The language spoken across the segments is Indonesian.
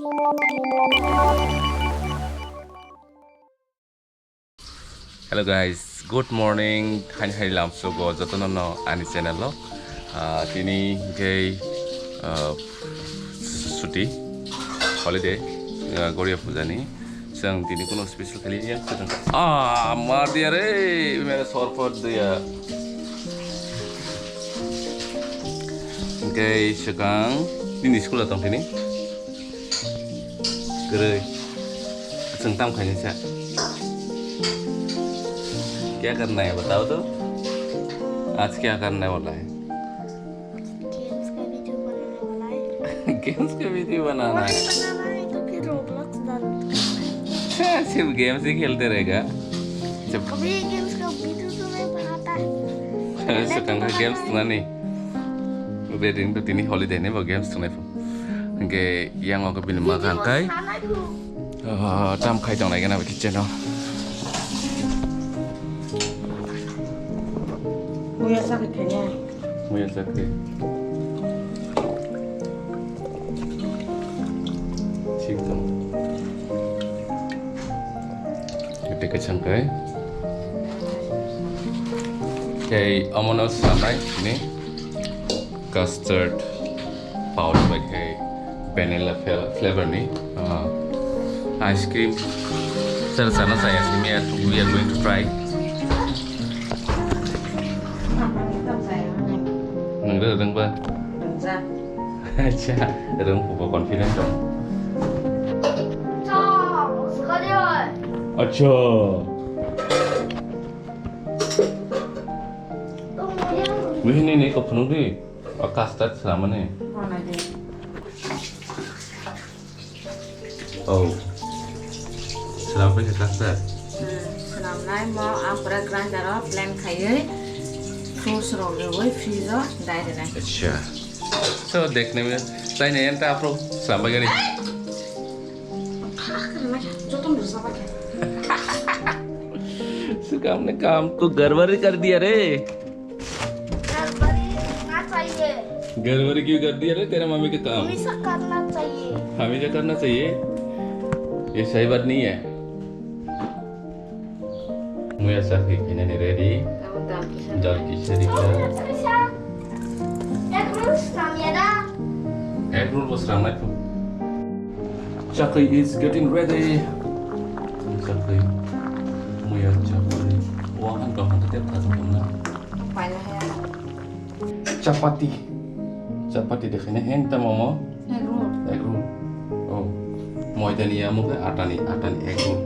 Hello guys, good morning. Hai lamso go jotono no ani channel lo. Tini gay suti holiday Goria Pujani. Sang tini kuno special kali ya. Mar dia re, mera sorpot dia. Gay sekarang ini sekolah tong tini. Kere, sentam kayaknya sih. क्या करना है बताओ तो आज क्या करने वाला है गेम्स का वीडियो बनाना है तो फिर रोब्लॉक्स डाउनलोड करना है सिर्फ गेम्स ही खेलते रहेगा जब कभी गेम्स का वीडियो तो नहीं बनाता है sekarang games tuh nih wedding tuh ini holiday nih bawa games tuh nih Oke, yang mau kepilih makan kai tam kai dong lagi nabi kitchen dong Muya Chakhwi kayaknya Muya Chakhwi 지금 이렇게 괜찮을까요? Kayak almond sampai ini custard powder kayak vanilla flavor nih ice cream sana saya sih we are going to try Neng ba? Dạ. Acha, đừng phụ confident dong. Cho, sekali ơi. Acha. Wih ini nih kok penuh deh. Custard selama nih. Mana deh? Oh. Selama ini custard. Selama ini mau aku grand cara plan kayak fruits roll रहे वही फ्रीजर डाल देना है अच्छा तो देखने में सही नहीं है तो आप लोग सामने करें जो तुम दूसरा क्या सुकाम ने काम को गड़बड़ी कर दिया रे गड़बड़ी ना चाहिए गड़बड़ी क्यों कर दिया रे तेरा मम्मी के काम हमेशा करना चाहिए हमेशा करना चाहिए ये सही बात नहीं है Muya Chakhwi ini ready dan kisari egg roll was ramai tu Chakhwi is getting ready Chakhwi Muya Chakhwi wah kan kau hantar tiap hari mana chapati dekanya entah mama egg roll oh mau ini ya mungkin atani egg roll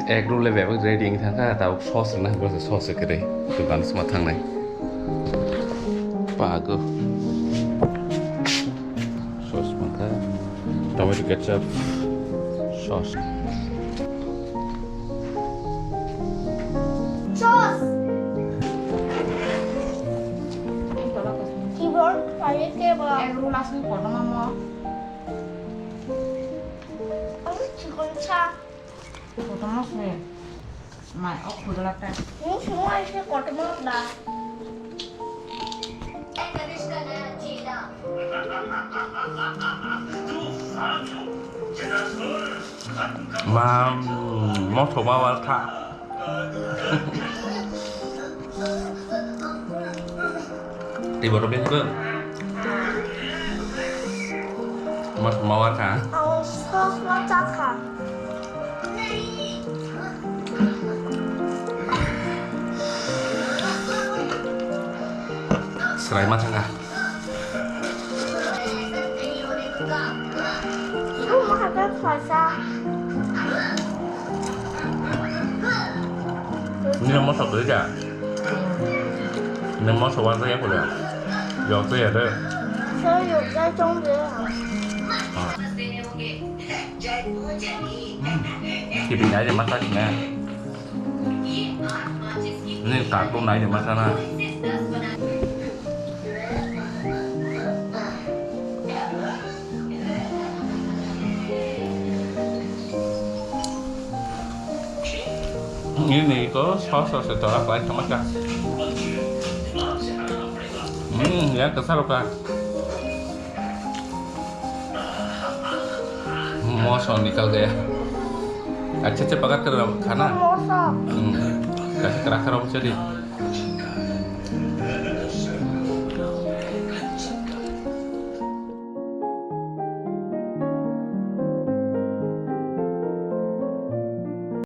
egg roll level ready yang thang tahu sauce nah gua sauce kere tu kan semua thang nih pago sauce mata tomato ketchup sauce sauce keyboard pakai keyboard egg roll langsung potong mama chicken chop Kota mas nih, mai aku udah lapar. Ini semua isi kota mas dah. mau coba warta. Tiba robin ke? Mau warta? Sos macaka. Serai macam kah? Lu makan puasa. Ini mau satu aja. Ini mau sewan saya boleh. Jauh saya ada. Saya有在中间。Thì nãy giờ massage nè. Ini kartu nãy giờ massage nè. Ini kok sos tolak lain sama kak. Ya kesal kak. Mau nikal gaya. Aceh pakai ke kanan. Mosa. Kasih kerak-kerak jadi.